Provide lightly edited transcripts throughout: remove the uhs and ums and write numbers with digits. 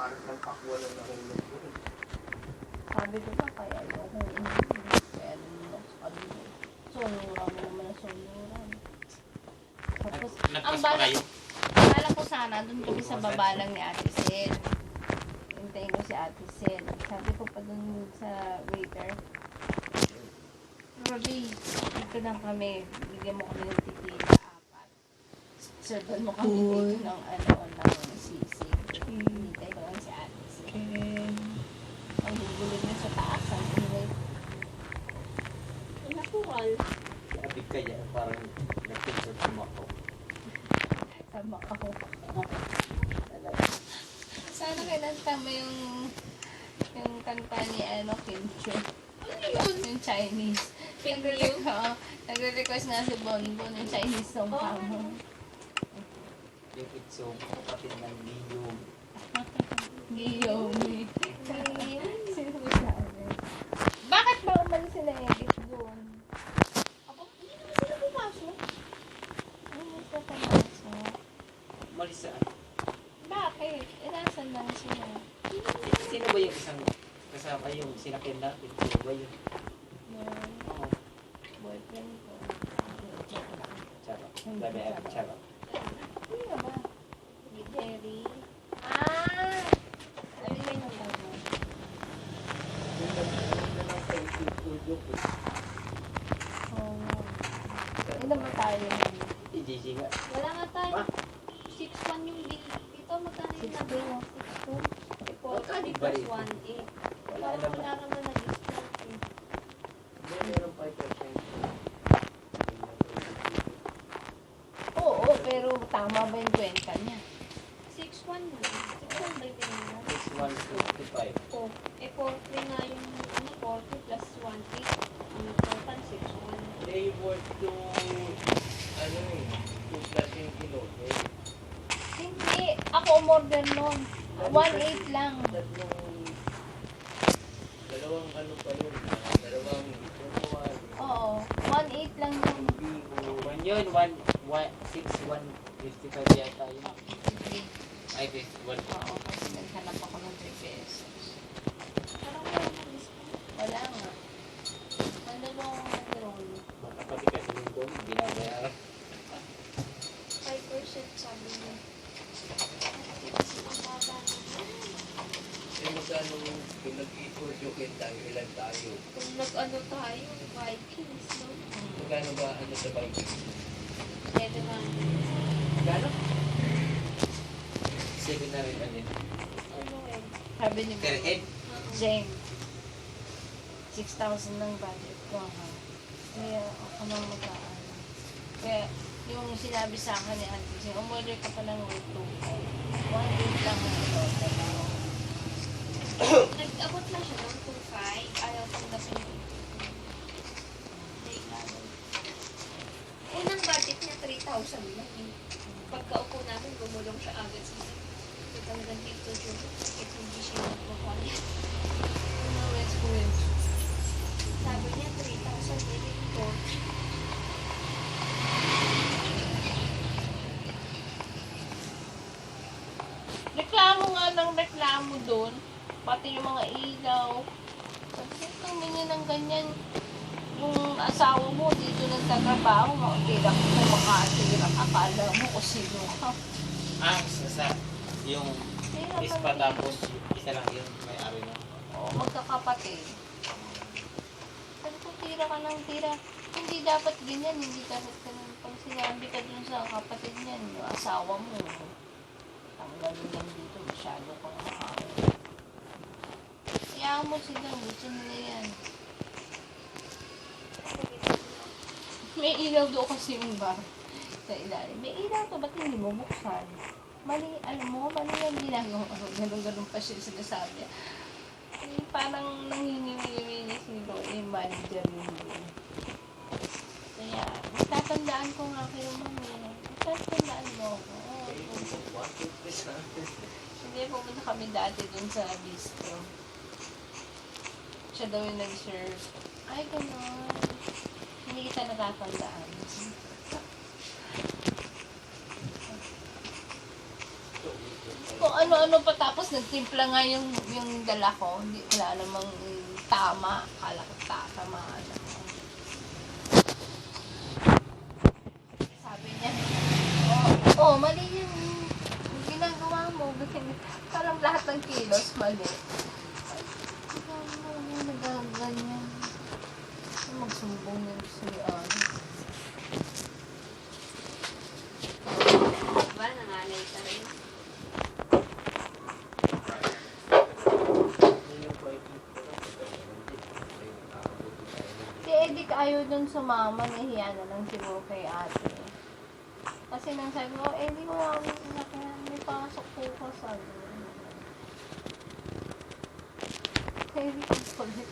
Parang nagpakwalan na hulog ko. Sabi ko ba kaya ayoko kaya nilok sa kabila. Sunuran mo naman ang sunuran. Tapos, ang bala ko sana, dun kami sa baba lang ni Ate Sel. Hintayin ko si Ate Sel. Sabi ko pa dun sa waiter, Robbie, dito lang kami. Bigyan mo kami ng titila, 4. Servan mo kami dito ng ng sisig. Hintayin ko lang si Ate Sel. Ang gugulog na sa taas. Ang gulog. Natural. Sabi kaya parang nagpinsa sa mako. Sa Macau. Sana kinanta mo yung kanta ni Kim Chiu. Yung Chinese. Finger you? Oo. Nagre-request nga si Bonbon yung Chinese song pa mo. Yung itsong kapatid ng Liyong. Guillaume. Sino ba sabi? Bakit ba umalis sila Edith doon? Ako, hindi naman sila pumasok. Ano sa pumasok? Malis saan? Bakit? Nasaan lang sila? Sino ba yung isang kasama yung sinakyan natin? Sino ba yun? Yung Oo. boyfriend ko. Charot. Sabi ako, charot. Hindi nga ba? Jerry. Ano yun ang tawag? Oo. Hindi naman tayo. I-GG nga. Wala nga tayo. Ah. 6-1 yung bill. Dito, magkano yung 6 nabill? mo. 40 plus 1-8. Wala naman na-discount eh. Meron 5%. Oo, pero tama ba yung kwenta niya? 6-1 na. 6-1 ba yung pinila? 6155. Oh, 4-3 nga yung 40 plus 1-8. Ang total 6-1. They work to, ano eh, 2 plus yung kilo. Eh, Hindi. Ako umorder nun. 1.8 lang. dalawang ano pa yun, dalawang itutuan. Oo. 1.8 lang yun. One yun, 6,155 yata yun. Ay, 51. Oo, kasi naghanap ako ng 3 pesos. Parang wala na-discount. Wala nga. Ano nung nag-roll? Baka pati kasi yung doon, binabayaran. 5% sabi niya. Kasi ang baba na. Eh, magkano kung nag-i-produce tayo, ilan tayo? Kung nag-ano tayo, Vikings, no? Magkano ba ano sa bike? 7 na. Magkano? 7 na rin ano. Ano eh? Sabi ni Per head? James. 6,000 ng budget ko, ha? Kaya ako nang mag-aano. Kaya yung sinabi sa akin ni Auntie Jane, umorder ka pa ng 2. 1.8 lang ang total. Nag-abot na siya ng 2.5. Ayaw tanggapin ko. Unang budget niya 3,000 lang. Pagkaupo namin, gumulong siya agad sa akin. Ito talagang dito, Juno. Ito hindi siya magpapalit. Ano, West Point? Sabi niya 3,000 bilhin ko. Reklamo nga ng reklamo doon. Pati yung mga ilaw. Bakit kang ganyan ng ganyan? Yung asawa mo dito nagtatrabaho, makatira ko makatira. Akala mo kung sino ka. Yung Tira ispa pa rin. tapos isa lang yun, may-ari na. Oo, magkakapatid. Sabi ko, tira ka ng tira. Hindi dapat ganyan, hindi dapat ganun. Pag sinabi ka dun sa kapatid niyan, yung asawa mo, ang ganun lang dito, masyado kang makakawin. Kaya mo sila, gusto nila yan. May ilaw doon kasi yung bar sa ilalim. May ilaw to, ba't hindi mo buksan? Mali, alam mo, mali yung ginagawa ko. Ganun-ganun pa siya sinasabi. Eh, parang nangingiwi si Roy, yung manager yun din. Kaya, tatandaan ko nga kayo mami. Tatandaan mo ako. Hindi, pumunta kami dati dun sa bistro. Siya daw yung nag-serve. Ay, gano'n. Hindi kita natatandaan. Kung ano-ano pa, tapos nagtimpla nga yung dala ko. Hindi, wala namang tama. Akala ko tatamaan ako. Sabi niya, mali yung ginagawa mo. Parang lahat ng kilos, mali. Ay, nagaganyan. Magsumbong yung surian. Diba, nangalay ka rin. Si Edik ayaw dun sumama, nahiya na lang siguro kay ate. Kasi nang sabi ko, di ko lang kaya may pasok po ko sabi niya. Kaya di ko kulit.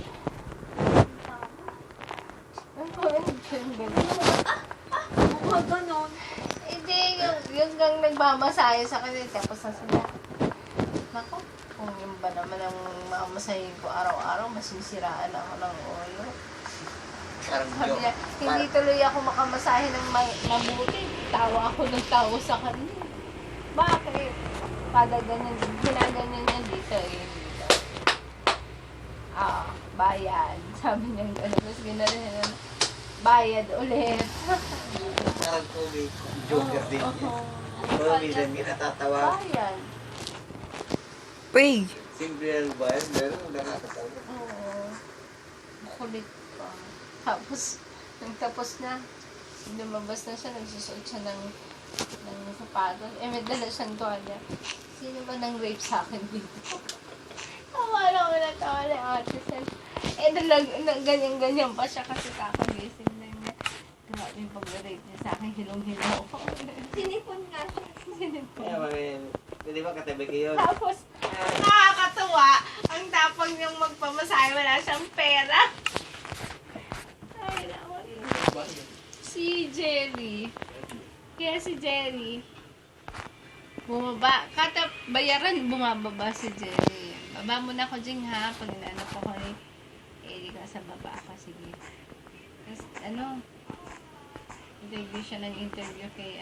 Ang kulit yung gano'n. Mukha ganon. Hindi, yung gang nagmamasahe sa kanila, tapos na sila. Nako, kung yun ba naman ang mamasahin ko araw-araw, masisiraan ako ng oil. Parang Sabi niya, hindi tuloy ako makamasahe ng mabuti. Tawa ako ng tawa sa kanila. Bakit? Kada ganyan, ginaganyan niya dito dito. Bayad. Sabi niya gano'n. Tapos ginaganyan niya, bayad ulit. parang comic. Joker din yan. Pero minsan kinatatawa. Bayad. Uy! Simple lang ba yan? Pero nakakatawa. Oo. Kulit pa. Tapos, nang tapos na, lumabas na siya, nagsusuot siya ng sapatos. May dala siyang tuwalya. Sino ba nang rape sa akin dito? Tawa lang ako na tawa ni ate. Ganyan-ganyan pa siya kasi kakagising lang niya. Grabe yung pag-rape niya sa akin, hilong-hilo ko. Sinipon nga siya. Kaya mga pwede ba katabi kayo? Tapos, nakakatuwa, ang tapang niyang magpamasahe, wala siyang pera. Ay, naman. Si Jerry. Kaya si Jerry, bumaba. Kada bayaran, bumababa si Jerry. Baba mo na ako, Jing, ha? Pag inaano ko ko di ka sa baba ako. Sige. Tapos, interview siya ng interview kay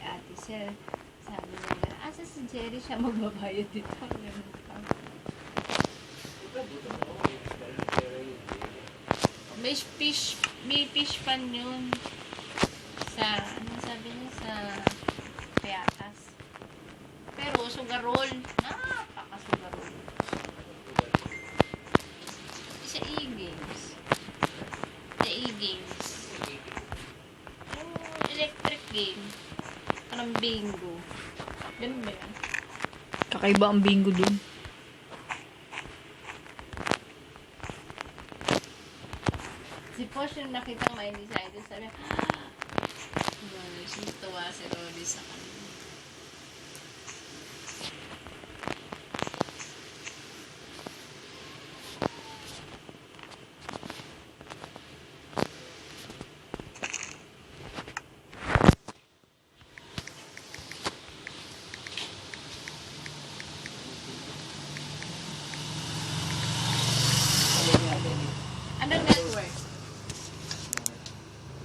Ate Sel. Sabi niya, asa si Jerry siya magbabayad dito. May fish pan yun. Sa, sabi niya, sa Piatas. Pero, sugarol. Napaka-sugarol. Sa E-Games. Yung electric game. Parang bingo. Ganun ba yan? Kakaiba ang bingo dun. Si Posh yung nakitang mainis sa ito, sabi niya,